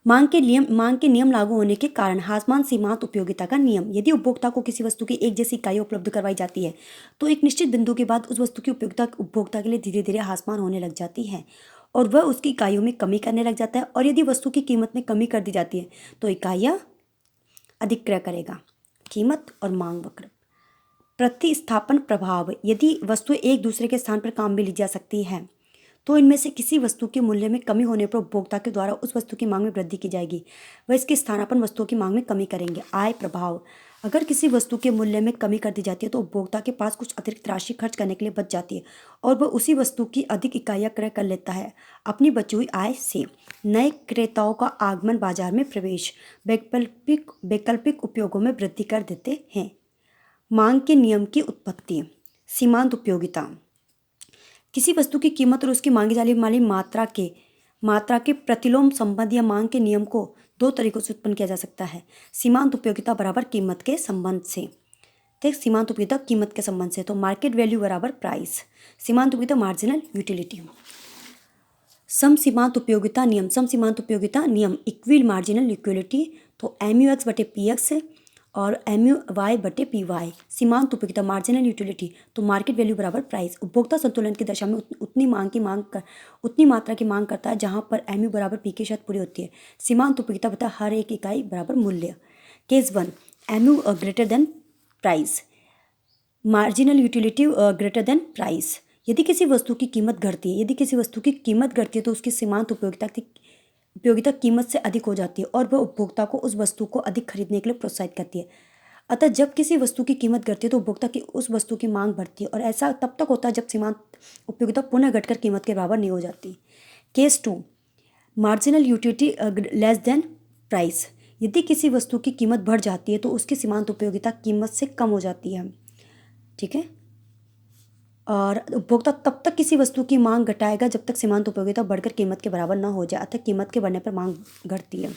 मांग के नियम लागू होने के कारण ह्रासमान सीमांत उपयोगिता का नियम। यदि उपभोक्ता को किसी वस्तु की एक जैसी इकाई उपलब्ध करवाई जाती है तो एक निश्चित बिंदु के बाद उस वस्तु की उपयोगिता उपभोक्ता के लिए धीरे धीरे ह्रासमान होने लग जाती है और वह उसकी इकाइयों में कमी करने लग जाता है। और यदि वस्तु की कीमत में कमी कर दी जाती है तो इकाइयाँ अधिक्रय करेगा। कीमत और मांग वक्र। प्रतिस्थापन प्रभाव। यदि वस्तुएं एक दूसरे के स्थान पर काम में ली जा सकती है तो इनमें से किसी वस्तु के मूल्य में कमी होने पर उपभोक्ता के द्वारा उस वस्तु की मांग में वृद्धि की जाएगी। वह इसके स्थानापन्न वस्तुओं की मांग में कमी करेंगे। आय प्रभाव। अगर किसी वस्तु के मूल्य में कमी कर दी जाती है तो उपभोक्ता के पास कुछ अतिरिक्त राशि खर्च करने के लिए बच जाती है और वह उसी वस्तु की अधिक इकाइयाँ क्रय कर लेता है अपनी बची हुई आय से। नए क्रेताओं का आगमन बाजार में प्रवेश वैकल्पिक उपयोगों में वृद्धि कर देते हैं। मांग के नियम की उत्पत्ति। सीमांत उपयोगिता। किसी वस्तु की कीमत और उसकी मांगी जाने वाली मात्रा के प्रतिलोम संबंध या मांग के नियम को दो तरीकों से उत्पन्न किया जा सकता है। सीमांत उपयोगिता बराबर कीमत के संबंध से। तो सीमांत उपयोगिता कीमत के संबंध से, तो मार्केट वैल्यू बराबर प्राइस। सीमांत उपयोगिता मार्जिनल यूटिलिटी। सम सीमांत उपयोगिता नियम इक्विल मार्जिनल इक्वलिटी। तो MUX बटे PX है और MUY बटे PY। सीमांत उपयोगिता मार्जिनल यूटिलिटी, तो मार्केट वैल्यू बराबर प्राइस। उपभोक्ता संतुलन की दशा में उतनी मात्रा की मांग करता है जहां पर MU बराबर P की शर्त पूरी होती है। सीमांत उपयोगिता बता हर एक इकाई बराबर मूल्य। Case 1, MU greater than price, marginal utility greater than price. यदि किसी वस्तु की कीमत घटती है तो उसकी सीमांत उपयोगिता कीमत से अधिक हो जाती है और वह उपभोक्ता को उस वस्तु को अधिक खरीदने के लिए प्रोत्साहित करती है। अतः जब किसी वस्तु की कीमत घटती है तो उपभोक्ता की उस वस्तु की मांग बढ़ती है और ऐसा तब तक होता है जब सीमांत उपयोगिता पुनः घटकर कीमत के बराबर नहीं हो जाती। Case 2, marginal utility less than price. यदि किसी वस्तु की कीमत बढ़ जाती है तो उसकी सीमांत उपयोगिता कीमत से कम हो जाती है। ठीक है, और उपभोक्ता तब तक किसी वस्तु की मांग घटाएगा जब तक सीमांत उपयोगिता बढ़कर कीमत के बराबर न हो जाए, अतः कीमत के बढ़ने पर मांग घटती है।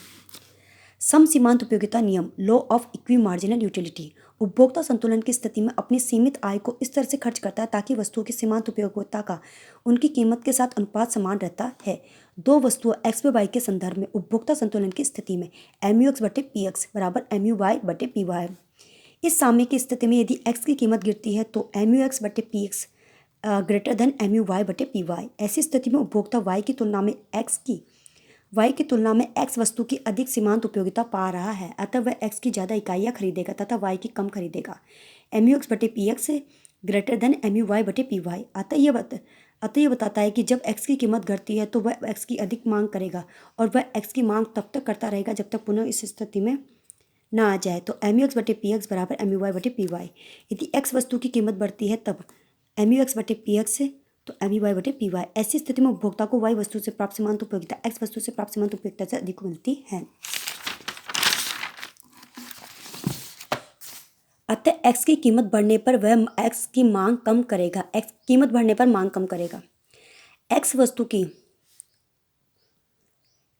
सम सीमांत उपयोगिता नियम, law of equi marginal utility. उपभोक्ता संतुलन की स्थिति में अपनी सीमित आय को इस तरह से खर्च करता है ताकि वस्तुओं की सीमांत उपयोगिता का उनकी कीमत के साथ अनुपात समान रहता है। दो वस्तुओं एक्स व वाई के संदर्भ में उपभोक्ता संतुलन की स्थिति में MUX बटे PX बराबर MUY बटे PY। इस साम्य की स्थिति में यदि x की कीमत गिरती है तो MUX बटे PX ग्रेटर देन MUY बटे PY। ऐसी स्थिति में उपभोक्ता y की तुलना में x वस्तु की अधिक सीमांत उपयोगिता पा रहा है, अतः वह x की ज़्यादा इकाइयाँ खरीदेगा तथा y की कम खरीदेगा। MUX बटे PX ग्रेटर देन MUY बटे PY। अतः यह बताता है कि जब x की कीमत घटती है तो वह x की अधिक मांग करेगा और वह x की मांग तब तक करता रहेगा जब तक पुनः इस स्थिति में न आ जाए। तो MUX बटे PX बराबर MUY बटे PY। यदि x वस्तु की कीमत बढ़ती है तब MUX बटे PX तो MUY बटे PY। ऐसी स्थिति में उपभोक्ता को y वस्तु से प्राप्त सीमांत उपयोगिता x वस्तु से प्राप्त सीमांत उपयोगिता से अधिक मिलती है। अतः x की कीमत बढ़ने पर वह x की मांग कम करेगा। कीमत बढ़ने पर मांग कम करेगा।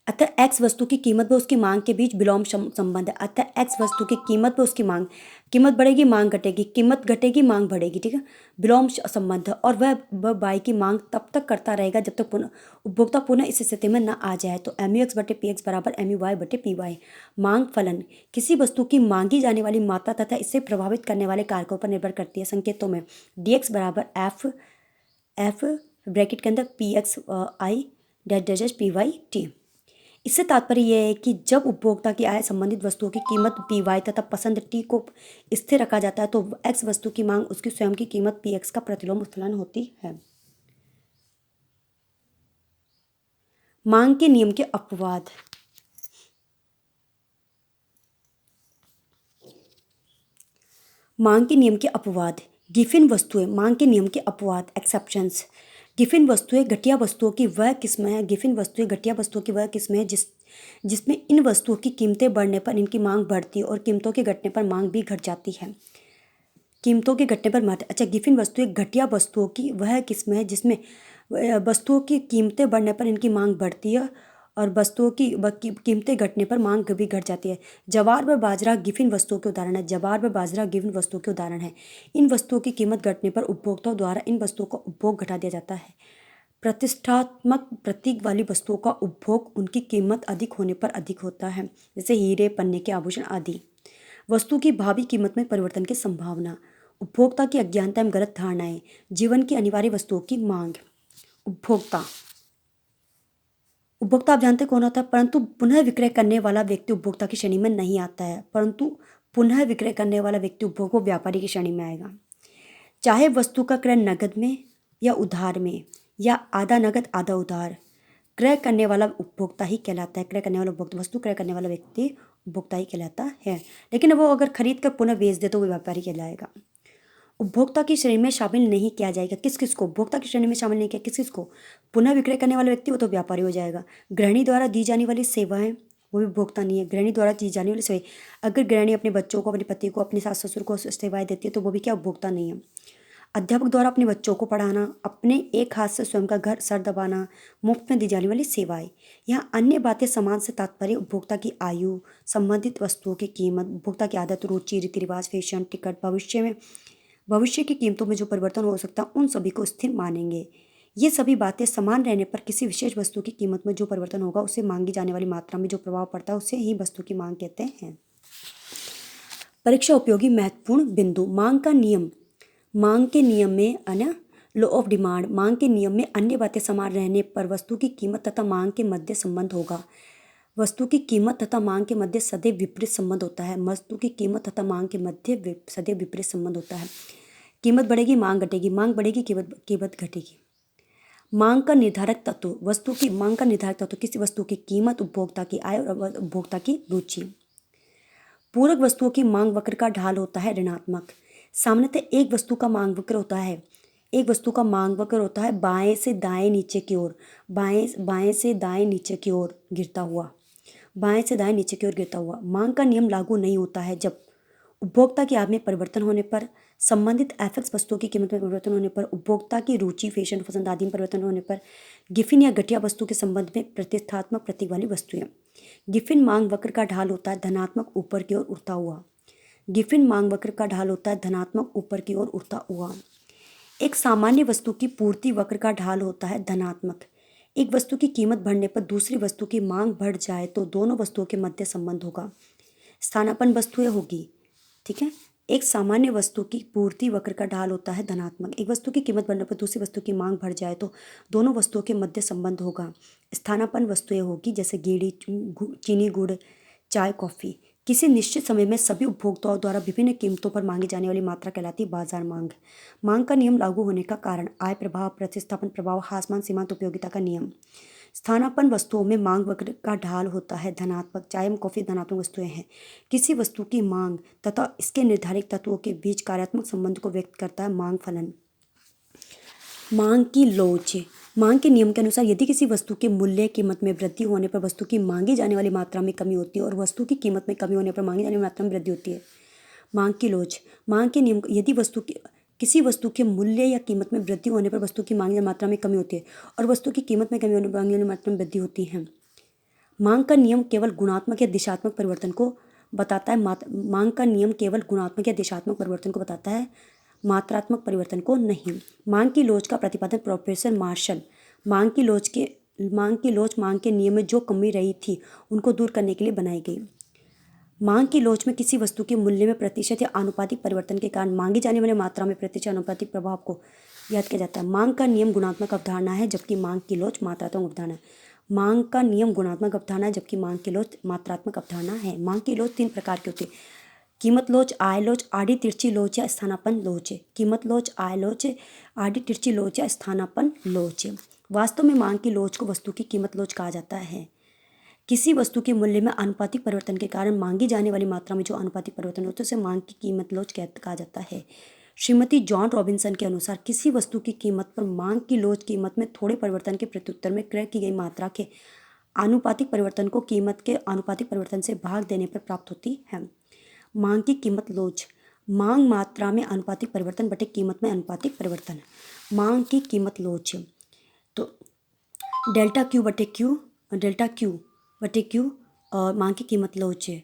अतः x वस्तु की कीमत व उसकी मांग के बीच विलोम संबंध है। अतः x वस्तु की कीमत व उसकी मांग, कीमत बढ़ेगी मांग घटेगी, कीमत घटेगी मांग बढ़ेगी। ठीक है, विलोम संबंध। और वह y की मांग तब तक करता रहेगा जब तक उपभोक्ता पुनः इस स्थिति में न आ जाए। तो MUX बटे PX बराबर MUY बटे PY। मांग फलन किसी वस्तु की मांगी जाने वाली मात्रा तथा इसे प्रभावित करने वाले कारकों पर निर्भर करती है। संकेतों में DX बराबर F ब्रैकेट के अंदर PXI डैश PY T। इससे तात्पर्य यह है कि जब उपभोक्ता की आय संबंधित वस्तुओं की कीमत PY तथा पसंद T को स्थिर रखा जाता है तो X वस्तु की मांग उसकी स्वयं की कीमत PX का प्रतिलोम फलन होती है। मांग के नियम के अपवाद। मांग के नियम के अपवाद। गिफिन वस्तुएं। मांग के नियम के अपवाद एक्सेप्शंस। गिफिन वस्तुएं घटिया वस्तुओं की वह किस्म है जिसमें इन वस्तुओं की कीमतें बढ़ने पर इनकी मांग बढ़ती है और कीमतों के घटने पर मांग भी घट जाती है। गिफिन वस्तुएं घटिया वस्तुओं की वह किस्म है जिसमें वस्तुओं की कीमतें बढ़ने पर इनकी मांग बढ़ती है और वस्तुओं की कीमतें घटने पर मांग भी घट जाती है। जवार व बाजरा गिफिन वस्तुओं के उदाहरण है। इन वस्तुओं की कीमत घटने पर उपभोक्ताओं द्वारा इन वस्तुओं का उपभोग घटा दिया जाता है। प्रतिष्ठात्मक प्रतीक वाली वस्तुओं का उपभोग उनकी कीमत अधिक होने पर अधिक होता है, जैसे हीरे, पन्ने के आभूषण आदि। वस्तु की भावी कीमत में परिवर्तन की संभावना, उपभोक्ता की अज्ञानता एवं गलत धारणाएं, जीवन की अनिवार्य वस्तुओं की मांग। उपभोक्ता उपभोक्ता आप जानते कौन होता है? परंतु पुनः विक्रय करने वाला व्यक्ति उपभोक्ता की श्रेणी में नहीं आता है, परंतु पुनः विक्रय करने वाला व्यक्ति उपभोग व्यापारी की श्रेणी में आएगा। चाहे वस्तु का क्रय नकद में या उधार में या आधा नकद आधा उधार, क्रय करने वाला उपभोक्ता ही कहलाता है। क्रय करने वाला उपभोक्ता, वस्तु क्रय करने वाला व्यक्ति उपभोक्ता ही कहलाता है। लेकिन वो अगर खरीद कर पुनः बेच दे तो वो व्यापारी कहलाएगा। उपभोक्ता की श्रेणी में शामिल नहीं किया जाएगा। किस किस को उपभोक्ता की श्रेणी में शामिल नहीं किया? किस किस को? पुनः विक्रय करने वाला व्यक्ति, वो तो व्यापारी हो जाएगा। गृहिणी द्वारा दी जाने वाली सेवाएं, वो भी उपभोक्ता नहीं है। गृहिणी द्वारा दी जाने वाली सेवाएं, अगर गृहिणी अपने बच्चों को, अपने पति को, अपने सास ससुर को सेवाएं देती है तो वो भी क्या? उपभोक्ता नहीं है। अध्यापक द्वारा अपने बच्चों को पढ़ाना, अपने एक हाथ से स्वयं का घर सर दबाना, मुफ्त में दी जाने वाली सेवाएं। यहाँ अन्य बातें समान से तात्पर्य उपभोक्ता की आयु, संबंधित वस्तुओं की कीमत, उपभोक्ता की आदत, रुचि, रीति रिवाज, फैशन, टिकट, भविष्य की कीमतों में जो परिवर्तन हो सकता है उन सभी को स्थिर मानेंगे। ये सभी बातें समान रहने पर किसी विशेष वस्तु की कीमत में जो परिवर्तन होगा उसे मांगी जाने वाली मात्रा में जो प्रभाव पड़ता है उसे ही वस्तु की मांग कहते हैं। परीक्षा उपयोगी महत्वपूर्ण बिंदु। मांग का नियम, मांग के नियम में अन्य लॉ ऑफ डिमांड, मांग के नियम में अन्य बातें समान रहने पर वस्तु की कीमत तथा मांग के मध्य संबंध होगा। वस्तु की कीमत तथा मांग के मध्य सदैव विपरीत संबंध होता है। वस्तु की कीमत तथा मांग के मध्य सदैव विपरीत संबंध होता है। कीमत बढ़ेगी, मांग घटेगी, मांग बढ़ेगी, कीमत घटेगी। मांग का निर्धारक तत्व, वस्तु की मांग का निर्धारक तत्व किसी वस्तु की कीमत, उपभोक्ता की आय और उपभोक्ता की रुचि। पूरक वस्तुओं की मांग वक्र का ढाल होता है ऋणात्मक। सामान्यतः एक वस्तु का मांग वक्र होता है, एक वस्तु का मांग वक्र होता है बाएं से दाएं नीचे की ओर, बाएं से दाएं नीचे की ओर गिरता हुआ, बाएं से दाएं नीचे की ओर गिरता हुआ। मांग का नियम लागू नहीं होता है जब उपभोक्ता की आय में परिवर्तन होने पर, संबंधित एफएक्स वस्तुओं की कीमत में परिवर्तन होने पर, उपभोक्ता की रुचि, फैशन, पसंद आदि में परिवर्तन होने पर, गिफिन या घटिया वस्तु के संबंध में प्रतिष्ठात्मक प्रतीक वाली वस्तुएं। गिफिन मांग वक्र का ढाल होता है धनात्मक ऊपर की ओर उठता हुआ। गिफिन मांग वक्र का ढाल होता है धनात्मक ऊपर की ओर उठता हुआ। एक सामान्य वस्तु की पूर्ति वक्र का ढाल होता है धनात्मक। एक वस्तु की कीमत बढ़ने पर दूसरी वस्तु की मांग बढ़ जाए तो दोनों वस्तुओं के मध्य संबंध होगा। स्थानापन्न वस्तुएं होगी, ठीक है। एक सामान्य वस्तु की पूर्ति वक्र का ढाल होता है धनात्मक। एक वस्तु की कीमत बढ़ने पर दूसरी वस्तु की मांग बढ़ जाए तो दोनों वस्तुओं के मध्य संबंध होगा। स्थानापन्न वस्तुएं होगी जैसे गेड़ी, चीनी, गुड़, चाय, कॉफ़ी। किसी निश्चित समय में सभी उपभोक्ताओं द्वारा विभिन्न कीमतों पर मांगी जाने वाली मात्रा कहलाती है बाजार मांग। मांग का नियम लागू होने का कारण, आय प्रभाव, प्रतिस्थापन प्रभाव, हासमान सीमांत उपयोगिता का नियम। स्थानापन्न वस्तुओं में मांग वक्र का ढाल होता है धनात्मक। चाय एवं कॉफ़ी धनात्मक वस्तुएं हैं। किसी वस्तु की मांग तथा इसके निर्धारित तत्वों के बीच कार्यात्मक संबंध को व्यक्त करता है मांग फलन। मांग की लोच, मांग के नियम के अनुसार यदि किसी वस्तु के मूल्य कीमत में वृद्धि होने पर वस्तु की मांगी जाने वाली मात्रा में कमी होती है और वस्तु की कीमत में कमी होने पर मांगी जाने वाली मात्रा में वृद्धि होती है। मांग की लोच, मांग के नियम, यदि किसी वस्तु के मूल्य या कीमत में वृद्धि होने पर वस्तु की मांगी मात्रा में कमी होती है और वस्तु की कीमत में कमी होने पर मांगी जाने मात्रा में वृद्धि होती है। मांग का नियम केवल गुणात्मक या दिशात्मक परिवर्तन को बताता है। मांग का नियम केवल गुणात्मक या दिशात्मक परिवर्तन को बताता है, मात्रात्मक परिवर्तन को नहीं। मांग की लोच का प्रतिपादन प्रोफेसर मार्शल, मांग की लोच मांग के नियम में जो कमी रही थी उनको दूर करने के लिए बनाई गई। मांग की लोच में किसी वस्तु के मूल्य में प्रतिशत या आनुपातिक परिवर्तन के कारण मांगी जाने वाली मात्रा में प्रतिशत आनुपातिक प्रभाव को याद किया जाता है। मांग का नियम गुणात्मक अवधारणा है जबकि मांग की लोच मात्रात्मक अवधारणा है। मांग का नियम गुणात्मक अवधारणा है जबकि मांग की लोच मात्रात्मक अवधारणा है। मांग की लोच 3 प्रकार की होती है: कीमत लोच, आय लोच, आड़ी तिरछी लोच या स्थानापन्न लोच। कीमत लोच, आय लोच, आड़ी तिरछी लोच या स्थानापन्न लोच। वास्तव में मांग की लोच को वस्तु की कीमत लोच कहा जाता है। किसी वस्तु के मूल्य में आनुपातिक परिवर्तन के कारण मांगी जाने वाली मात्रा में जो आनुपातिक परिवर्तन होता है उसे मांग की कीमत लोच कहा जाता है। श्रीमती जॉन रॉबिन्सन के अनुसार किसी वस्तु की कीमत पर मांग की लोच कीमत में थोड़े परिवर्तन के प्रत्युत्तर में क्रय की गई मात्रा के आनुपातिक परिवर्तन को कीमत के आनुपातिक परिवर्तन से भाग देने पर प्राप्त होती है। मांग की कीमत लोच, मांग मात्रा में आनुपातिक परिवर्तन बटे कीमत में आनुपातिक परिवर्तन। मांग की कीमत लोच तो डेल्टा क्यू बटे क्यू और मांग की कीमत लोच है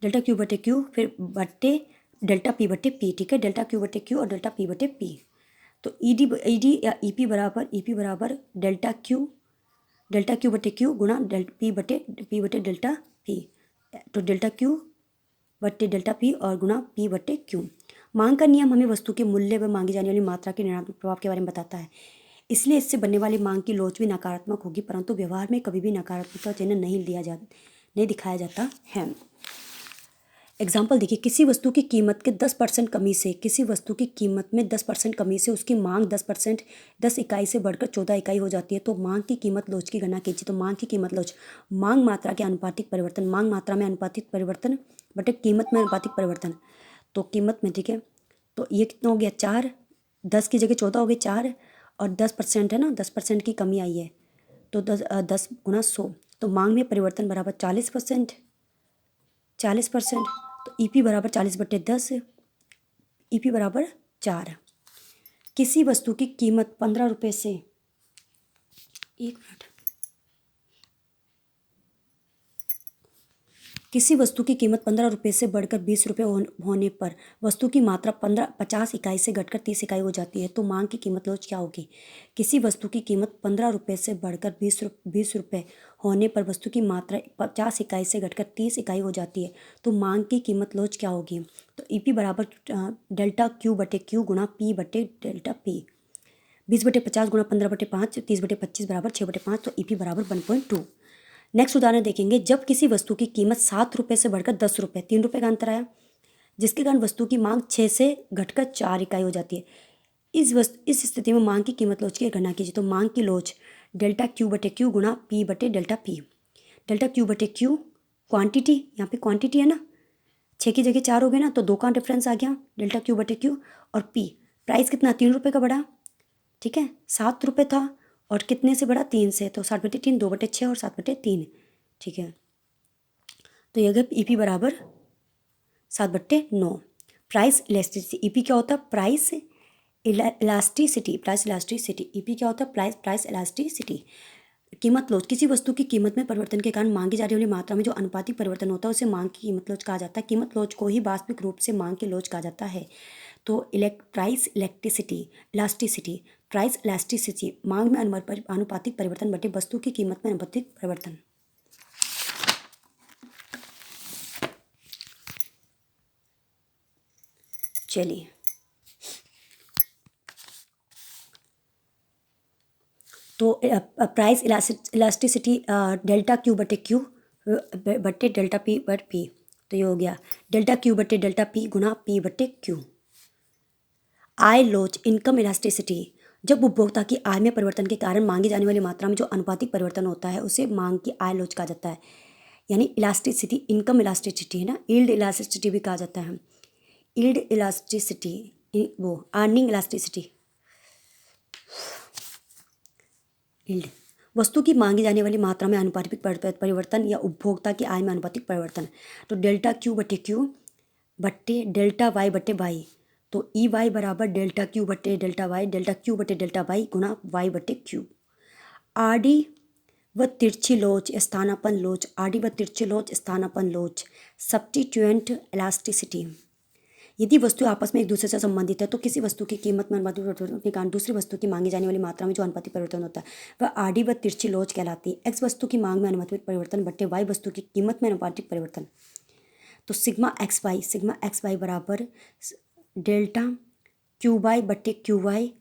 डेल्टा क्यू बटे क्यू फिर बटे डेल्टा पी बटे पी, ठीक है। डेल्टा क्यू बटे क्यू और डेल्टा पी बटे पी। तो ईडी या ईपी बराबर डेल्टा क्यू बटे क्यू गुणा पी बटे डेल्टा पी। तो डेल्टा क्यू बटे डेल्टा पी और गुणा पी बटे क्यू। मांग का नियम हमें वस्तु के मूल्य व मांगी जाने वाली मात्रा के ऋणात्मक प्रभाव के बारे में बताता है, इसलिए इससे बनने वाली मांग की लोच भी नकारात्मक होगी, परंतु व्यवहार में कभी भी नकारात्मक का चिन्ह नहीं दिखाया जाता है। एग्जाम्पल देखिए, किसी वस्तु की कीमत के 10% कमी से उसकी मांग 10 इकाई से बढ़कर 14 इकाई हो जाती है, तो मांग की कीमत लोच की गणना कीजिए। तो मांग की कीमत लोच मांग मात्रा के अनुपातिक परिवर्तन, मांग मात्रा में अनुपातिक परिवर्तन बटे कीमत में अनुपातिक परिवर्तन। तो कीमत में, ठीक है, तो ये कितना हो गया 4, 10 की जगह 14 हो गई 4, और 10% है ना, 10% की कमी आई है, तो 10 गुणा 100, तो मांग में परिवर्तन बराबर 40%। तो ईपी बराबर 40 बटे 10, ईपी बराबर 4। किसी वस्तु की कीमत 15 रुपये से, एक मिनट, किसी वस्तु की कीमत 15 रुपये से बढ़कर 20 रुपये होने पर वस्तु की मात्रा 50 इकाई से घटकर 30 इकाई हो जाती है, तो मांग की कीमत लोच क्या होगी। किसी वस्तु की कीमत 15 रुपये से बढ़कर 20 रुपये होने पर वस्तु की मात्रा 50 इकाई से घटकर 30 इकाई हो जाती है, तो मांग की कीमत लोच क्या होगी। तो ईपी बराबर डेल्टा क्यू बटे क्यू गुणा पी बटे डेल्टा पी। 20 बटे 50 गुणा 15 बटे 5, 30 बटे 25 बराबर 6 बटे 5, तो ईपी बराबर 1.2। नेक्स्ट उदाहरण देखेंगे, जब किसी वस्तु की कीमत 7 रुपये से बढ़कर 10 रुपये, 3 रुपये का अंतर आया, जिसके कारण वस्तु की मांग 6 से घटकर 4 इकाई हो जाती है। इस स्थिति में मांग की कीमत लोच की गणना कीजिए। तो मांग की लोच डेल्टा क्यू बटे क्यू गुणा पी बटे डेल्टा पी। डेल्टा क्यू बटे क्यू क्वांटिटी, यहाँ पे क्वांटिटी है ना, 6 की जगह 4 हो गए ना, तो 2 का डिफरेंस आ गया, डेल्टा क्यू बटे क्यू। और पी प्राइस कितना, 3 रुपये का बढ़ा, ठीक है, 7 रुपये था और कितने से बढ़ा, 3 से, तो 7 बटे 3, 2 बटे 6 और 7 बटे 3, ठीक है। तो ये अगर ईपी बराबर 7 बटे 9। प्राइस इलास्टिसिटी, ईपी क्या होता है, प्राइस इलास्टिसिटी। ईपी क्या होता है, प्राइस इलास्टिसिटी। कीमत लोच, किसी वस्तु की कीमत में परिवर्तन के कारण मांगी जाने वाली मात्रा में जो अनुपातिक परिवर्तन होता है उसे मांग की कीमत लोच कहा जाता है। कीमत लोच को ही वास्तविक रूप से मांग की लोच कहा जाता है। तो प्राइस इलास्टिसिटी मांग में अनुपातिक परिवर्तन बटे वस्तु की कीमत में अनुपातिक परिवर्तन। चलिए, तो प्राइस इलास्टिसिटी डेल्टा क्यू बटे क्यू बटे डेल्टा पी बटे पी, तो ये हो गया डेल्टा क्यू बटे डेल्टा पी गुणा पी बटे क्यू। आय लोच इनकम इलास्टिसिटी, जब उपभोक्ता की आय में परिवर्तन के कारण मांगी जाने वाली मात्रा में जो अनुपातिक परिवर्तन होता है उसे मांग की आय लोच कहा जाता है। यानी इलास्टिसिटी, इनकम इलास्टिसिटी है ना, यील्ड इलास्टिसिटी भी कहा जाता है। यील्ड इलास्टिसिटी, वो अर्निंग इलास्टिसिटी। यील्ड वस्तु की मांगी जाने वाली मात्रा में अनुपातिक परिवर्तन या उपभोक्ता की आय में अनुपातिक परिवर्तन। तो डेल्टा क्यू बटे क्यू बटे डेल्टा वाई बटे वाई, तो ई वाई बराबर डेल्टा क्यू बटे डेल्टा क्यू बटे डेल्टा वाई गुणा वाई बटे क्यू। आडी व तिरछी लोच स्थानापन्न लोच सब्स्टिट्यूएंट इलास्टिसिटी। यदि वस्तु आपस में एक दूसरे से संबंधित है तो किसी वस्तु की कीमत में अनुपातिक परिवर्तन के कारण दूसरी वस्तु की मांगी जाने वाली मात्रा में जो अनुपातिक परिवर्तन होता है वह आडी व तिरछी लोच कहलाती है। एक्स वस्तु की मांग में अनुपातिक परिवर्तन बटे वाई वस्तु की कीमत में अनुपातिक परिवर्तन। तो सिग्मा एक्स वाई बराबर डेल्टा क्यू वाई बटे क्यू वाई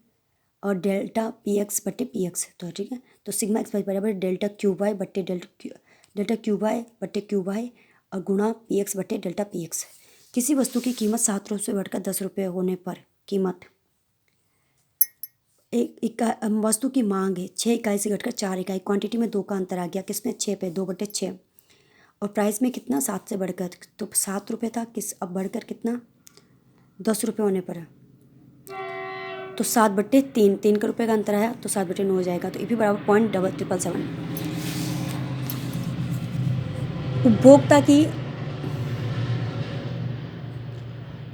और डेल्टा पी एक्स बटे पी एक्स, तो ठीक है। तो सिग्मा एक्स वाई बराबर डेल्टा क्यू वाई बटे डेल्टा क्यू वाई बटे क्यू वाई और गुणा पी एक्स बटे डेल्टा पी एक्स। किसी वस्तु की कीमत 7 रुपये से बढ़कर 10 रुपये होने पर कीमत वस्तु की मांग है 6 इकाई से घटकर 4 इकाई, क्वांटिटी में 2 का अंतर आ गया, किसमें 6 पे, 2 बटे 6, और प्राइस में कितना 7 से बढ़कर, तो 7 रुपये था, अब बढ़कर कितना 10 रुपये होने पर, तो 7 बटे 3, 3 का रुपये का अंतर आया, तो 7 बटे 9 हो जाएगा। तो ईपी बराबर 0.777।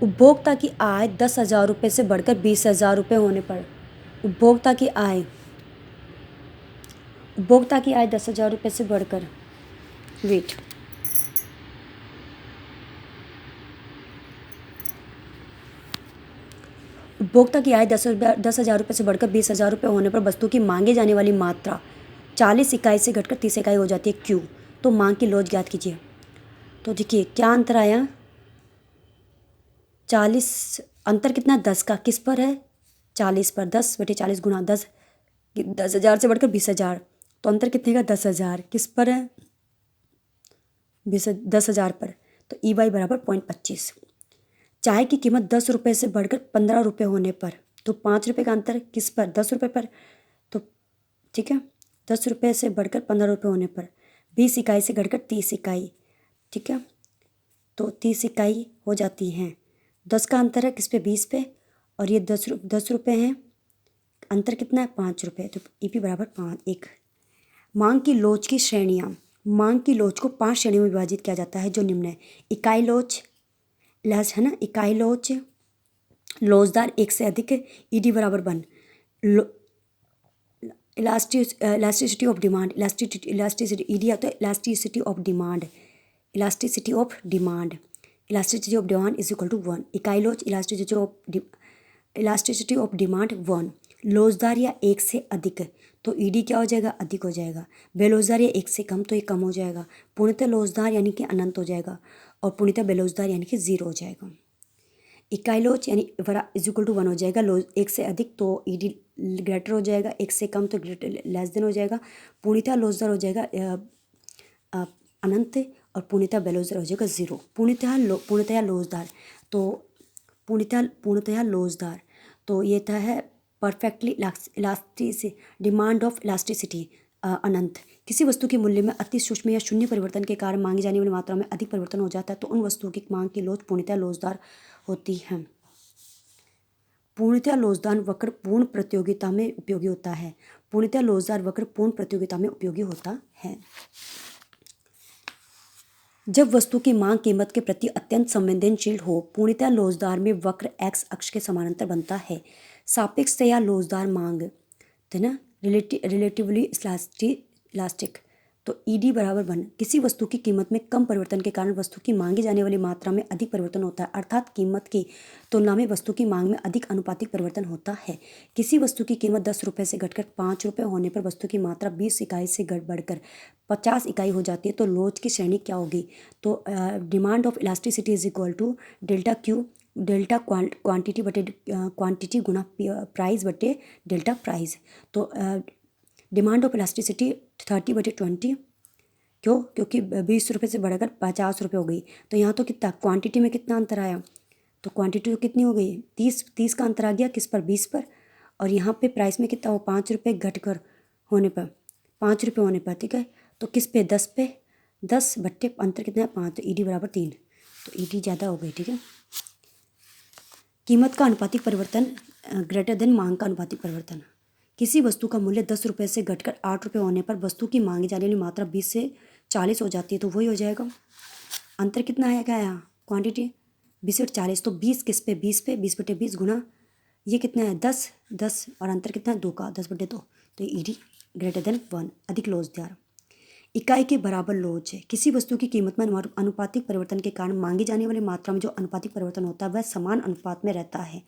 उपभोक्ता की आय 10,000 रुपये से बढ़कर 20,000 रुपये होने पर उपभोक्ता की आय 10,000 रुपये से बढ़कर, वेट, उपभोक्ता की आय 10,000 रुपये से बढ़कर 20,000 रुपये होने पर वस्तु की मांगे जाने वाली मात्रा 40 इकाई से घटकर 30 इकाई हो जाती है क्यों। तो मांग की लॉज ज्ञात कीजिए। तो देखिए क्या अंतर आया, 40 अंतर कितना 10 का किस पर है, 40 पर, 10/40 गुणा 10, 10,000 से बढ़कर 20,000, तो अंतर कितने का 10,000 किस पर है 10,000 पर, तो ई वाई बराबर 0.25। चाय की कीमत 10 रुपये से बढ़कर 15 रुपये होने पर, तो 5 रुपये का अंतर किस पर 10 रुपये पर, तो ठीक है 10 रुपये से बढ़कर 15 रुपये होने पर 20 इकाई से घटकर 30 इकाई, ठीक है तो 30 इकाई हो जाती हैं। 10 का अंतर है किस पे 20 पे, और ये 10 रुपये हैं, अंतर कितना है 5 रुपये, तो ई पी बराबर 1। मांग की लोच की श्रेणियाँ, मांग की लोच को 5 श्रेणियों में विभाजित किया जाता है जो निम्न है। इकाई लोच लहस है ना, इकाई लोच, लोचदार एक से अधिक, ईडी बराबर 1, elasticity of demand, elasticity ED आता है elasticity of demand, elasticity of demand, elasticity of demand is equal to 1। इकाई लोच इलास्टिसिटी ऑफ डिमांड 1। लोचदार या एक से अधिक, तो ईडी क्या हो जाएगा अधिक हो जाएगा। बेलोचदार या एक से कम, तो ये कम हो जाएगा। पूर्णतः लोचदार यानी कि अनंत हो जाएगा, और पूर्णतः बेलोचदार यानी कि 0 हो जाएगा। इकाई लोच यानी इज इक्वल टू 1 हो जाएगा। लोच एक से अधिक तो ईडी ग्रेटर हो जाएगा, एक से कम तो ग्रेटर लेस देन हो जाएगा। पूर्णतः लोचदार हो जाएगा अनंत, और पूर्णतः बेलोचदार हो जाएगा 0। पूर्णतः लोचदार, तो पूर्णतः लोचदार, तो ये था है perfectly elasticity, demand of elasticity अनंत। किसी वस्तु के मूल्य में अति सूक्ष्म या शून्य परिवर्तन के कारण मांगी जाने वाली मात्रा में अधिक परिवर्तन हो जाता है तो उन वस्तुओं की मांग की लोच पूर्णतः लोचदार होती है। पूर्णतः लोचदार वक्र पूर्ण प्रतियोगिता में उपयोगी होता है। पूर्णतः लोचदार वक्र पूर्ण प्रतियोगिता में उपयोगी होता है। जब वस्तु की मांग कीमत के प्रति अत्यंत संवेदनशील हो, पूर्णतः लोचदार में वक्र एक्स अक्ष के समानांतर बनता है। सापेक्षतया लोचदार मांग है ना, रिलेटिवली इलास्टिक, तो ईडी बराबर 1। किसी वस्तु की कीमत में कम परिवर्तन के कारण वस्तु की मांगी जाने वाली मात्रा में अधिक परिवर्तन होता है, अर्थात कीमत की तुलना में वस्तु की मांग में अधिक अनुपातिक परिवर्तन होता है। किसी वस्तु की कीमत 10 रुपये से घटकर 5 रुपये होने पर वस्तु की मात्रा 20 इकाई से बढ़कर 50 इकाई हो जाती है, तो लोच की श्रेणी क्या होगी। तो demand of elasticity is equal to delta Q, delta quantity बटे क्वांटिटी गुना प्राइस बटे डेल्टा प्राइस। तो डिमांड ऑफ इलास्टिसिटी 30/20, क्योंकि 20 रुपये से बढ़कर 50 रुपये हो गई, तो यहाँ तो कितना क्वांटिटी में कितना अंतर आया, तो क्वांटिटी तो कितनी हो गई 30 का अंतर आ गया किस पर 20 पर, और यहाँ पे प्राइस में कितना हो 5 रुपये घटकर होने पर 5 रुपये होने पर, ठीक है तो किस पे 10 पे, 10 बट्टे अंतर कितना है 5, तो ईडी बराबर 3, तो ईडी ज़्यादा हो गई, ठीक है। कीमत का अनुपातिक परिवर्तन ग्रेटर देन मांग का अनुपातिक परिवर्तन। किसी वस्तु का मूल्य 10 रुपये से घटकर 8 रुपये होने पर वस्तु की मांगी जाने वाली मात्रा 20 से 40 हो जाती है, तो वही हो जाएगा। अंतर कितना है क्या यहाँ क्वांटिटी 20/40, तो 20 किस पे 20 पे 20/20 गुना ये कितना है 10 और अंतर कितना है 2 का 10/2, तो ईडी ग्रेटर देन 1 अधिक लोचदार। इकाई के बराबर लोच है। किसी वस्तु की कीमत में अनुपातिक परिवर्तन के कारण मांगी जाने वाली मात्रा में जो अनुपातिक परिवर्तन होता है वह समान अनुपात में रहता है।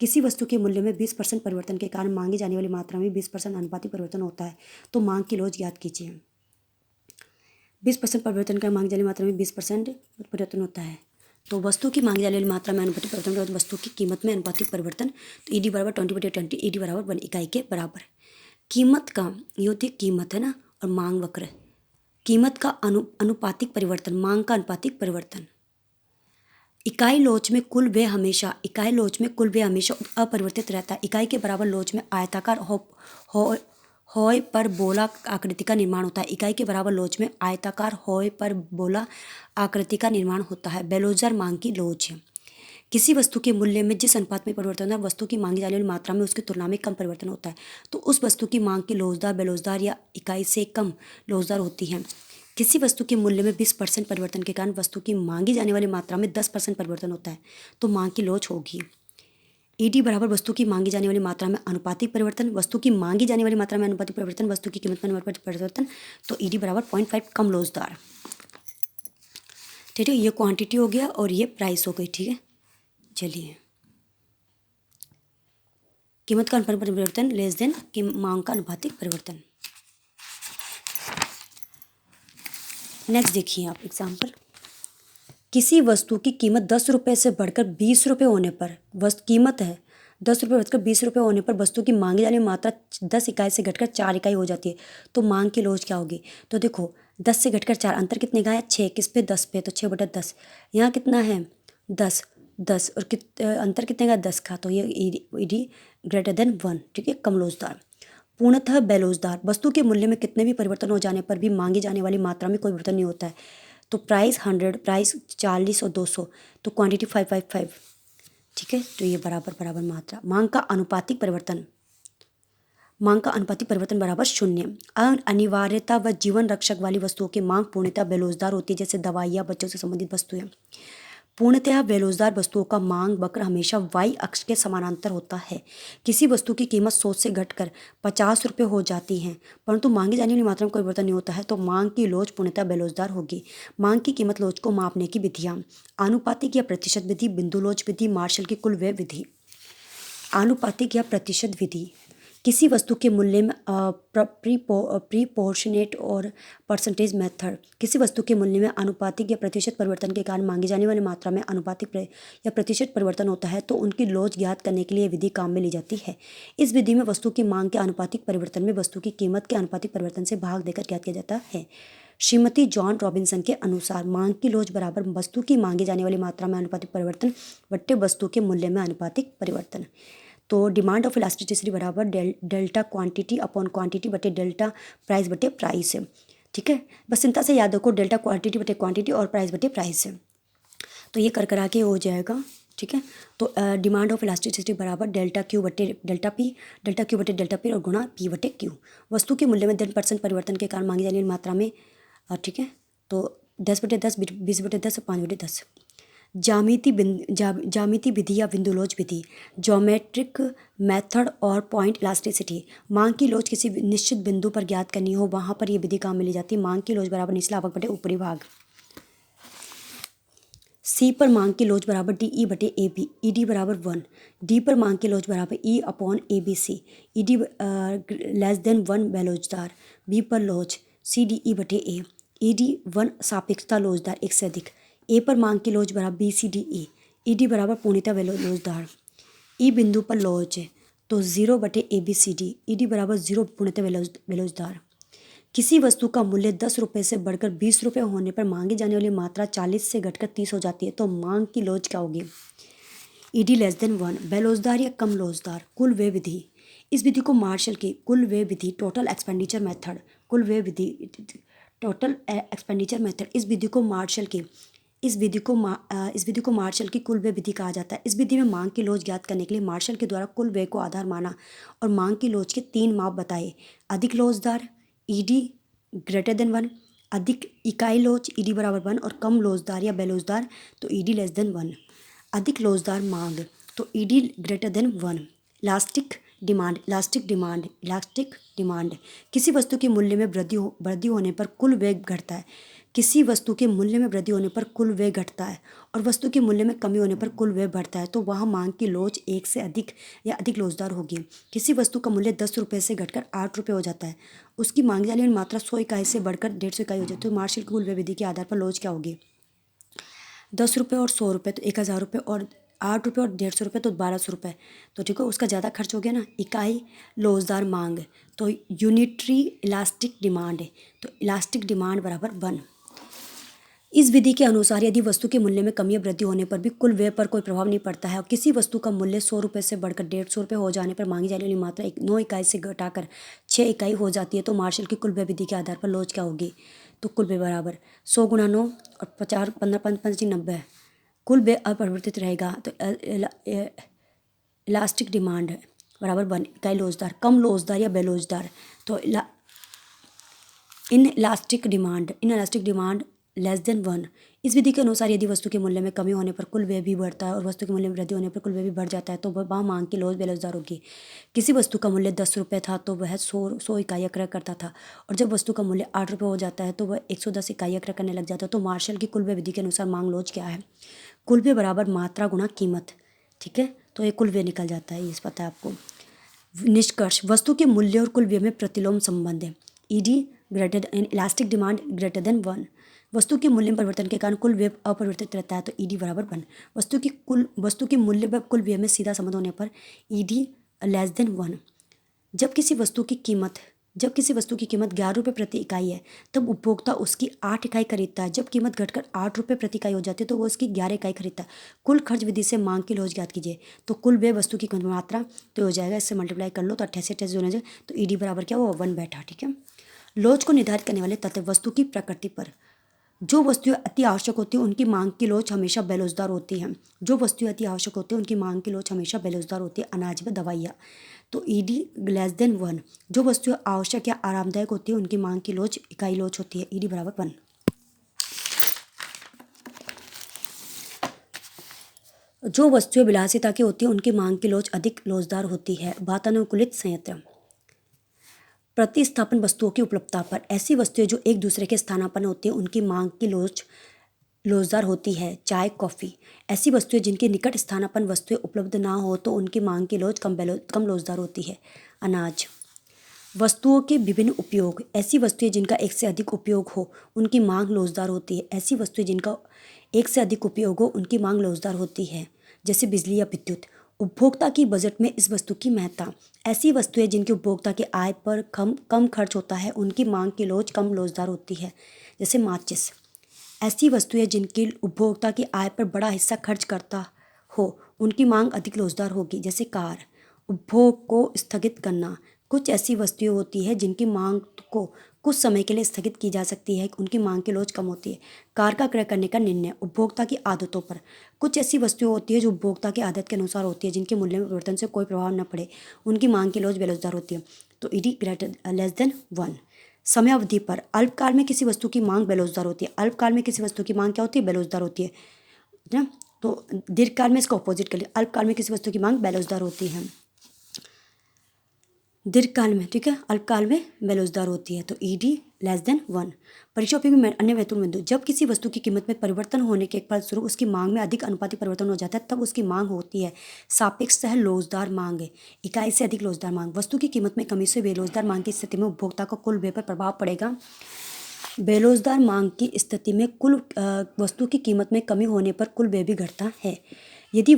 किसी वस्तु के मूल्य में 20% परिवर्तन के कारण मांगी जाने वाली मात्रा में 20% अनुपातिक परिवर्तन होता है, तो मांग की लोच ज्ञात कीजिए। 20% परिवर्तन का मांगी जाने वाली मात्रा में 20% परिवर्तन होता है, तो वस्तु की मांगी जाने वाली मात्रा में अनुपातिक परिवर्तन होता है, वस्तु की कीमत में अनुपातिक परिवर्तन, तो ईडी बराबर 20/20, ईडी बराबर 1 इकाई के बराबर। कीमत का ये होती है कीमत है ना, और मांग वक्र, कीमत का अनुपातिक परिवर्तन, मांग का अनुपातिक परिवर्तन। इकाई लोच में कुल व्यय हमेशा अपरिवर्तित रहता है। इकाई के बराबर लोच में आयताकार होय पर बोला आकृति का निर्माण होता है। इकाई के बराबर लोच में आयताकार होय पर बोला आकृति का निर्माण होता है। बेलोचदार मांग की लोच है। किसी वस्तु के मूल्य में जिस अनुपात में परिवर्तन होता है वस्तु की मांगी जाने वाली मात्रा में उसकी तुलना में कम परिवर्तन होता है, तो उस वस्तु की मांग की लोचदार बेलोचदार या इकाई से कम लोचदार होती है। किसी वस्तु के मूल्य में 20% परिवर्तन के कारण वस्तु की मांगी जाने वाली मात्रा में 10% परिवर्तन होता है, तो मांग की लोच होगी। ईडी बराबर वस्तु की मांगी जाने वाली मात्रा में अनुपातिक परिवर्तन, वस्तु की मांगी जाने वाली मात्रा में अनुपातिक परिवर्तन, वस्तु की कीमत में अनुपातिक परिवर्तन, तो ईडी बराबर 0.5 कम लोचदार। ठीक है, ये क्वांटिटी हो गया और ये प्राइस हो गई। ठीक है, चलिए कीमत का अनुपातिक परिवर्तन लेस देन मांग का अनुपातिक परिवर्तन। नेक्स्ट देखिए आप एग्जाम्पल, किसी वस्तु की कीमत 10 रुपये से बढ़कर 20 रुपये होने पर, वस्तु कीमत है 10 रुपये बढ़कर 20 रुपये होने पर वस्तु की मांगी जाने वाली मात्रा 10 इकाई से घटकर 4 इकाई हो जाती है, तो मांग की लोच क्या होगी। तो देखो 10 से घटकर 4, अंतर कितने का है 6, किस पे 10 पे, तो 6/10। यहाँ कितना है 10 10 और अंतर कितने का 10 का, तो ये ईडी ग्रेटर देन 1, ठीक है, कम लोचदार। पूर्णतः बेलोजदार, वस्तु के मूल्य में कितने भी परिवर्तन हो जाने पर भी मांगी जाने वाली मात्रा में कोई परिवर्तन नहीं होता है, तो प्राइस 100, प्राइस 40 और 200, तो क्वांटिटी 555, ठीक है, तो ये बराबर बराबर मात्रा। मांग का अनुपातिक परिवर्तन, मांग का अनुपातिक परिवर्तन बराबर 0। अनिवार्यता व जीवन रक्षक वाली वस्तुओं की मांग पूर्णतः बेलोजदार होती है, जैसे दवाइयाँ, बच्चों से संबंधित वस्तुएं। पूर्णतः बेरोजगार वस्तुओं का मांग वक्र हमेशा वाई अक्ष के समानांतर होता है। किसी वस्तु की कीमत 100 से घटकर 50 रुपये हो जाती है परंतु मांगी जाने वाली मात्रा में कोई परिवर्तन नहीं होता है, तो मांग की लोच पूर्णतः बेरोजगार होगी। मांग की कीमत लोच को मापने की विधियाँ, आनुपातिक या प्रतिशत विधि, बिंदु लोच विधि, मार्शल की कुल व्यय विधि। आनुपातिक या प्रतिशत विधि, किसी वस्तु के मूल्य में प्रीपोर्शनेट और परसेंटेज मेथड, किसी वस्तु के मूल्य में अनुपातिक या प्रतिशत परिवर्तन के कारण मांगी जाने वाली मात्रा में अनुपातिक या प्रतिशत परिवर्तन होता है, तो उनकी लोच ज्ञात करने के लिए विधि काम में ली जाती है। इस विधि में वस्तु की मांग के अनुपातिक परिवर्तन में वस्तु की कीमत के अनुपातिक परिवर्तन से भाग देकर ज्ञात किया जाता है। श्रीमती जॉन रॉबिन्सन के अनुसार मांग की लोच बराबर वस्तु की मांगी जाने वाली मात्रा में अनुपातिक परिवर्तन बट्टे वस्तु के मूल्य में अनुपातिक परिवर्तन। तो डिमांड ऑफ इलास्टिसिटी बराबर डेल्टा क्वांटिटी अपॉन क्वांटिटी बटे डेल्टा प्राइस बटे प्राइस है, ठीक है। बस चिंता से याद रखो डेल्टा क्वांटिटी बटे क्वांटिटी और प्राइस बटे प्राइस है, तो ये कर आके हो जाएगा, ठीक है। तो डिमांड ऑफ इलास्टिसिटी बराबर डेल्टा क्यू बटे डेल्टा पी, डेल्टा क्यू बटे डेल्टा पी और गुणा पी बटे क्यू। वस्तु के मूल्य में 10% परिवर्तन के कारण मांगी जाने वाली मात्रा में, ठीक है, तो 10/10, 20/10 और 5/10। ज्यामिति विधि या बिंदु लोच विधि, ज्योमेट्रिक मेथड और पॉइंट इलास्टिसिटी। मांग की लोच किसी निश्चित बिंदु पर ज्ञात करनी हो, वहां पर यह विधि काम में ली जाती है। मांग की लोच बराबर निचला भाग बटे ऊपरी भाग। सी पर मांग की लोच बराबर डी ई बटे ए बी, ई डी बराबर 1। डी पर मांग की लोच बराबर E upon A B C, E D less than 1 बेलोचदार। बी पर लोच सी डी ई बटे ए, ई डी 1 सापेक्षता लोचदार, एक से अधिक। ए पर मांग की लोच बराबर B C D E D बराबर पूर्णतः लोचदार। ई बिंदु पर लोच है तो 0 बटे A B C D, E D बराबर 0 पूर्णतः बेलोचदार। किसी वस्तु का मूल्य 10 रुपये से बढ़कर 20 रुपये होने पर मांगी जाने वाली मात्रा 40 से घटकर 30 हो जाती है, तो मांग की लोच क्या होगी। ई डी लेस देन 1, बेलोचदार या कम लोचदार। कुल व्यय विधि, इस विधि को मार्शल की कुल व्यय विधि, टोटल एक्सपेंडिचर मेथड, कुल व्यय विधि, टोटल एक्सपेंडिचर मेथड, इस विधि को मार्शल की मार्शल की कुल व्यय विधि कहा जाता है। इस विधि में मांग की लोच ज्ञात करने के लिए मार्शल के द्वारा कुल व्यय को आधार माना और मांग की लोच के 3 माप बताए। अधिक लोचदार ई डी ग्रेटर देन 1, अधिक इकाई लोच ई डी बराबर 1 और कम लोचदार या बेलोचदार तो ई डी लेस देन 1। अधिक लोचदार मांग तो E D greater than 1। Elastic demand, किसी वस्तु के मूल्य में वृद्धि होने पर कुल व्यय घटता है। किसी वस्तु के मूल्य में वृद्धि होने पर कुल व्यय घटता है और वस्तु के मूल्य में कमी होने पर कुल व्यय बढ़ता है, तो वहाँ मांग की लोच 1 से अधिक या अधिक लोचदार होगी। किसी वस्तु का मूल्य 10 रुपये से घटकर 8 रुपये हो जाता है, उसकी मांगी जाने वाली मात्रा 100 इकाई से बढ़कर 150 इकाई हो जाती है, तो मार्शल की कुल व्यय विधि के आधार पर लोच क्या होगी। 10 रुपये और 100 रुपये तो 1000 रुपये और 8 रुपये और 150 रुपये तो 1200 रुपये, तो ठीक है, उसका ज़्यादा खर्च हो गया ना। इकाई लोचदार मांग तो यूनिटरी इलास्टिक डिमांड है, तो इलास्टिक डिमांड बराबर 1। इस विधि के अनुसार यदि वस्तु के मूल्य में कमी या वृद्धि होने पर भी कुल व्यय पर कोई प्रभाव नहीं पड़ता है और किसी वस्तु का मूल्य 100 रुपये से बढ़कर 150 रुपये हो जाने पर मांगी जाने वाली मात्रा 9 इकाई से घटाकर 6 इकाई हो जाती है, तो मार्शल की कुल व्यय विधि के आधार पर लोच क्या होगी। तो कुल व्यय बराबर 100 गुणा 9 और 50 15 5 5 90, कुल व्यय अपरिवर्तित रहेगा, तो इलास्टिक डिमांड बराबर 1 इकाई लोचदार, कम लोचदार या बेलोचदार तो in elastic demand less than 1। इस विधि के अनुसार यदि वस्तु के मूल्य में कमी होने पर कुल व्यय भी बढ़ता है और वस्तु के मूल्य में वृद्धि होने पर कुल व्यय भी बढ़ जाता है, तो वह मांग की लोच बेलोचदार होगी। किसी वस्तु का मूल्य 10 रुपये था तो वह 100 इकाई क्रय करता था और जब वस्तु का मूल्य 8 रुपये हो जाता है तो वह 110 इकाई क्रय करने लग जाता है, तो मार्शल की कुल व्यय विधि के अनुसार मांग लोच क्या है। कुल व्यय बराबर मात्रा गुणा कीमत, ठीक है, तो ये कुल व्यय निकल जाता है, ये पता है आपको। निष्कर्ष, वस्तु के मूल्य और कुल व्यय में प्रतिलोम संबंध है। ED greater and elastic demand greater than 1। वस्तु के मूल्य में परिवर्तन के कारण कुल व्यय अपरिवर्तित रहता है, तो ईडी बराबर 1। वस्तु के मूल्य व कुल व्यय में सीधा संबंध होने पर ईडी लेस देन 1। जब किसी वस्तु की कीमत 11 रुपये प्रति इकाई है, तब उपभोक्ता उसकी 8 इकाई खरीदता है। जब कीमत घटकर 8 रुपये प्रति इकाई हो जाती है, तो वो उसकी 11 इकाई खरीदता है। कुल खर्च विधि से मांग की लॉज ज्ञात कीजिए। तो कुल व्यय वस्तु की मात्रा तो हो जाएगा, इससे मल्टीप्लाई कर लो तो 88 होने जाए, तो ईडी बराबर क्या हुआ 1 बैठा। ठीक है। लॉज को निर्धारित करने वाले तथ्य, वस्तु की प्रकृति पर। जो वस्तुएं अति आवश्यक होती हैं उनकी मांग की लोच हमेशा बेरोजगार होती हैं। जो वस्तुएं अति आवश्यक होती हैं उनकी मांग की लोच हमेशा बेरोजगार होती है। अनाज व दवाइयाँ, तो ईडी लेस देन 1। जो वस्तुएं आवश्यक या आरामदायक होती है उनकी मांग की लोच इकाई लोच होती है। ईडी बराबर 1। जो वस्तुएं विलासिता की होती है उनकी मांग की लोच अधिक लोचदार होती है। वातानुकूलित संयंत्र। प्रतिस्थापन वस्तुओं की उपलब्धता पर। ऐसी वस्तुएं जो एक दूसरे के स्थानापन्न होती हैं उनकी मांग की लोचदार होती है। चाय, कॉफ़ी। ऐसी वस्तुएं जिनकी निकट स्थानापन्न वस्तुएं उपलब्ध ना हो तो उनकी मांग की लोच कम लोचदार होती है। अनाज। वस्तुओं के विभिन्न उपयोग। ऐसी वस्तुएं जिनका एक से अधिक उपयोग हो उनकी मांग लोचदार होती है। ऐसी वस्तुएं जिनका एक से अधिक उपयोग हो उनकी मांग लोचदार होती है, जैसे बिजली या विद्युत। उपभोक्ता की बजट में इस वस्तु की महत्ता। ऐसी वस्तुएं जिनकी उपभोक्ता की आय पर कम खर्च होता है उनकी मांग की लोच कम लोचदार होती है, जैसे माचिस। ऐसी वस्तुएं जिनकी उपभोक्ता की आय पर बड़ा हिस्सा खर्च करता हो उनकी मांग अधिक लोचदार होगी, जैसे कार। उपभोग को स्थगित करना। कुछ ऐसी वस्तुएं होती है जिनकी मांग को कुछ समय के लिए स्थगित की जा सकती है, उनकी मांग की लोच कम होती है। कार का क्रय करने का निर्णय। उपभोक्ता की आदतों पर। कुछ ऐसी वस्तुएं होती है जो उपभोक्ता की आदत के अनुसार होती है, जिनके मूल्य में परिवर्तन से कोई प्रभाव न पड़े, उनकी मांग की लोच बेरोजगार होती है, तो ईडी ग्रेटर लेस देन 1। समयावधि पर। अल्पकाल में किसी वस्तु की मांग बेरोजगार होती है। अल्पकाल में किसी वस्तु की मांग क्या होती है, बेरोजगार होती है ना। तो दीर्घकाल में इसका ऑपोजिट कर लिया। अल्पकाल में किसी वस्तु की मांग बेरोजगार होती है, दीर्घकाल में, ठीक है, अल्पकाल में बेरोजगार होती है, तो ईडी लेस देन 1। परीक्षा उपयोगी में अन्य महत्वपूर्ण बिंदु। जब किसी वस्तु की कीमत में परिवर्तन होने के फलस्वरूप उसकी मांग में अधिक अनुपातिक परिवर्तन हो जाता है तब उसकी मांग होती है सापेक्षतः लोचदार मांग। इकाई से अधिक लोचदार मांग। वस्तु की कीमत में कमी से बेरोजगार मांग की स्थिति में उपभोक्ता को कुल व्यय पर प्रभाव पड़ेगा। बेरोजगार मांग की स्थिति में वस्तु की कीमत में कमी होने पर कुल व्यय भी घटता है। यदि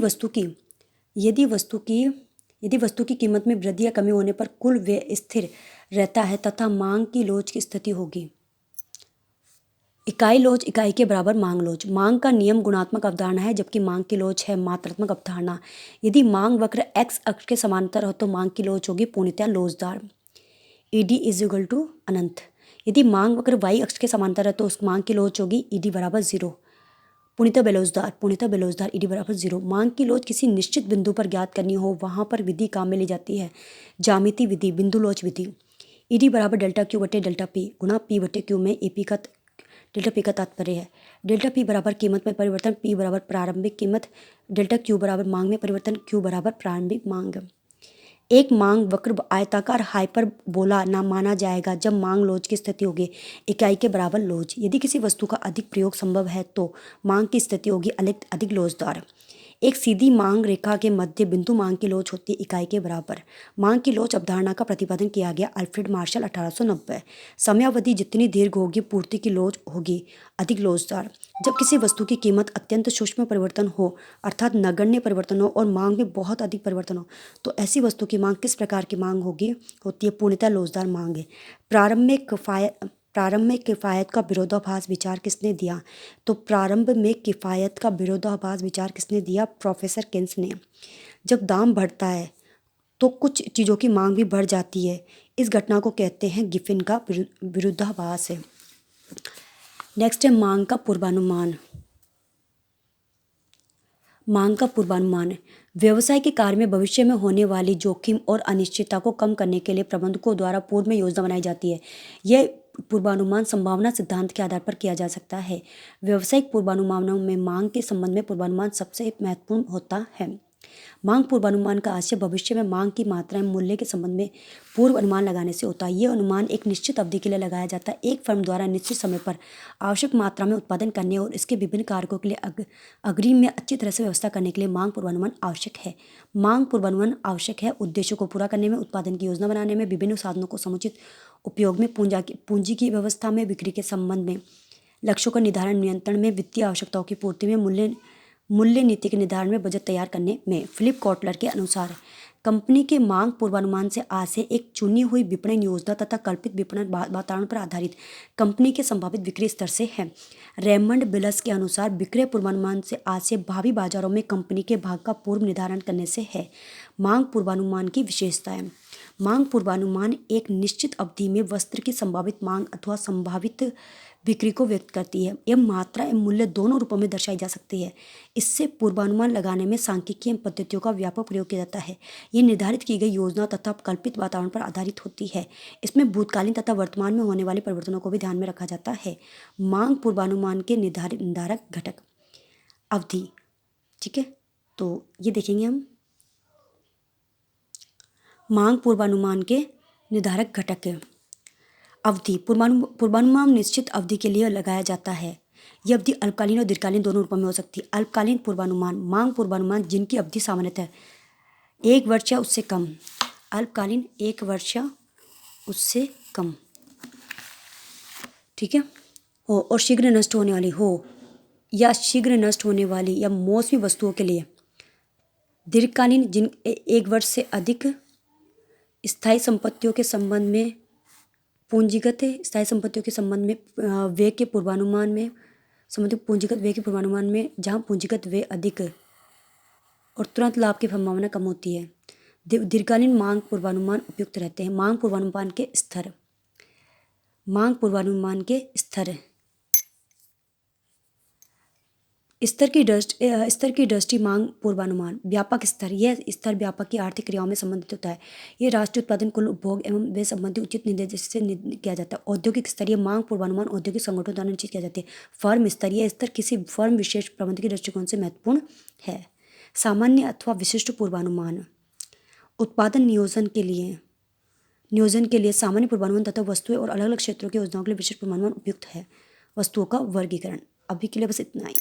वस्तु की कीमत में वृद्धि या कमी होने पर कुल व्यय स्थिर रहता है तथा मांग की लोच की स्थिति होगी। इकाई लोच इकाई के बराबर मांग लोच। मांग का नियम गुणात्मक अवधारणा है जबकि मांग की लोच है मात्रात्मक अवधारणा। यदि मांग वक्र x अक्ष के समांतर हो तो मांग की लोच होगी पूर्णतया लोचदार। ईडी इज इक्वल टू अनंत। यदि मांग वक्र y अक्ष के समांतर है तो उस मांग की लोच होगी ईडी बराबर 0। पूर्णतः बेलोचदार ईडी बराबर 0। मांग की लोच किसी निश्चित बिंदु पर ज्ञात करनी हो वहाँ पर विधि काम में ली जाती है, ज्यामिति विधि, बिंदु लोच विधि। ईडी बराबर डेल्टा क्यू बटे डेल्टा पी गुणा पी बटे क्यू में एपी का डेल्टा पी का तात्पर्य है। डेल्टा पी बराबर कीमत में परिवर्तन, पी बराबर प्रारंभिक कीमत, डेल्टा क्यू बराबर मांग में परिवर्तन, क्यू बराबर प्रारंभिक मांग। एक मांग वक्र आयताकार हाइपरबोला ना माना जाएगा जब मांग लोच की स्थिति होगी इकाई के बराबर लोच। यदि किसी वस्तु का अधिक प्रयोग संभव है तो मांग की स्थिति होगी अधिक लोचदार। एक सीधी मांग रेखा के मध्य बिंदु मांग की लोच होती है इकाई के बराबर। मांग की लोच अवधारणा का प्रतिपादन किया गया अल्फ्रेड मार्शल 1890। समयावधि जितनी दीर्घ होगी पूर्ति की लोच होगी अधिक लोचदार। जब किसी वस्तु की कीमत अत्यंत सूक्ष्म परिवर्तन हो अर्थात नगण्य परिवर्तन हो और मांग में बहुत अधिक परिवर्तन हो तो ऐसी वस्तु की मांग किस प्रकार की मांग होती है पूर्णतः लोचदार मांग है। प्रारंभ में किफ़ायत का विरोधाभास विचार किसने दिया, तो प्रारंभ में किफ़ायत का विरोधाभास विचार किसने दिया, प्रोफेसर केन्स ने। जब दाम बढ़ता है तो कुछ चीज़ों की मांग भी बढ़ जाती है, इस घटना को कहते हैं गिफिन का विरोधाभास है। नेक्स्ट है मांग का पूर्वानुमान। मांग का पूर्वानुमान व्यवसाय के कार्य में भविष्य में होने वाली जोखिम और अनिश्चितता को कम करने के लिए प्रबंधकों द्वारा पूर्व में योजना बनाई जाती है। यह पूर्वानुमान संभावना सिद्धांत के आधार पर किया जा सकता है। व्यावसायिक पूर्वानुमानों में मांग के संबंध में पूर्वानुमान सबसे महत्वपूर्ण होता है। मांग पूर्वानुमान का आशय भविष्य में मांग की मात्रा एवं मूल्य के संबंध में पूर्व अनुमान लगाने से होता है। यह अनुमान एक निश्चित अवधि के लिए लगाया जाता है। एक फर्म द्वारा निश्चित समय पर आवश्यक मात्रा में उत्पादन करने और इसके विभिन्न कारकों के लिए अग्रिम में अच्छी तरह से व्यवस्था करने के लिए मांग पूर्वानुमान आवश्यक है। मांग पूर्वानुमान आवश्यक है उद्देश्यों को पूरा करने में, उत्पादन की योजना बनाने में, विभिन्न साधनों को समुचित उपयोग में, पूंजी की व्यवस्था में, बिक्री के संबंध में, लक्ष्यों का निर्धारण, नियंत्रण में, वित्तीय आवश्यकताओं की पूर्ति में, मूल्य नीति के निर्धारण में, बजट तैयार करने में। फिलिप कॉटलर के अनुसार कंपनी के मांग पूर्वानुमान से आशय एक चुनी हुई विपणन योजना तथा कल्पित विपणन वातावरण पर आधारित कंपनी के संभावित बिक्री स्तर से है। रेमंड बिलस के अनुसार विक्रय पूर्वानुमान से आशय भावी बाजारों में कंपनी के भाग का पूर्व निर्धारण करने से है। मांग पूर्वानुमान की विशेषताएं। मांग पूर्वानुमान एक निश्चित अवधि में वस्त्र की संभावित मांग अथवा संभावित बिक्री को व्यक्त करती है। यह मात्रा एवं मूल्य दोनों रूपों में दर्शाई जा सकती है। इससे पूर्वानुमान लगाने में सांख्यिकीय पद्धतियों का व्यापक प्रयोग किया जाता है। ये निर्धारित की गई योजना तथा कल्पित वातावरण पर आधारित होती है। इसमें भूतकालीन तथा वर्तमान में होने वाले परिवर्तनों को भी ध्यान में रखा जाता है। मांग पूर्वानुमान के निर्धारक घटक। अवधि, ठीक है, तो ये देखेंगे हम। मांग पूर्वानुमान के निर्धारक घटक है। अवधि। पूर्वानुमान निश्चित अवधि के लिए लगाया जाता है। यह अवधि अल्पकालीन और दीर्घकालीन दोनों रूपों में हो सकती है। अल्पकालीन पूर्वानुमान। मांग पूर्वानुमान जिनकी अवधि सामान्यतः 1 वर्ष या उससे कम। अल्पकालीन 1 वर्ष या उससे कम, ठीक है, हो और शीघ्र नष्ट होने वाली हो या शीघ्र नष्ट होने वाली या मौसमी वस्तुओं के लिए। दीर्घकालीन 1 वर्ष से अधिक। स्थायी संपत्तियों के संबंध में पूंजीगत स्थायी संपत्तियों के संबंध में व्यय के पूर्वानुमान में, संबंधित पूंजीगत व्यय के पूर्वानुमान में, जहां पूंजीगत व्यय अधिक और तुरंत लाभ की संभावना कम होती है। दीर्घकालीन मांग पूर्वानुमान उपयुक्त रहते हैं। मांग पूर्वानुमान के स्तर। मांग पूर्वानुमान के स्तर। स्तर की दृष्टि मांग पूर्वानुमान। व्यापक स्तर। यह स्तर व्यापक की आर्थिक क्रियाओं में संबंधित होता है। यह राष्ट्रीय उत्पादन, कुल उपभोग एवं वे संबंधी उचित निर्देश से किया जाता है। औद्योगिक स्तरीय मांग पूर्वानुमान औद्योगिक संगठनों द्वारा निश्चित किया जाता है। फर्म स्तरीय स्तर किसी फर्म विशेष प्रबंधकीय दृष्टिकोण से महत्वपूर्ण है। सामान्य अथवा विशिष्ट पूर्वानुमान। उत्पादन नियोजन के लिए सामान्य पूर्वानुमान तथा वस्तुएं और अलग अलग क्षेत्रों की योजनाओं के लिए विशिष्ट पूर्वानुमान उपयुक्त है। वस्तुओं का वर्गीकरण। अभी के लिए बस इतना ही।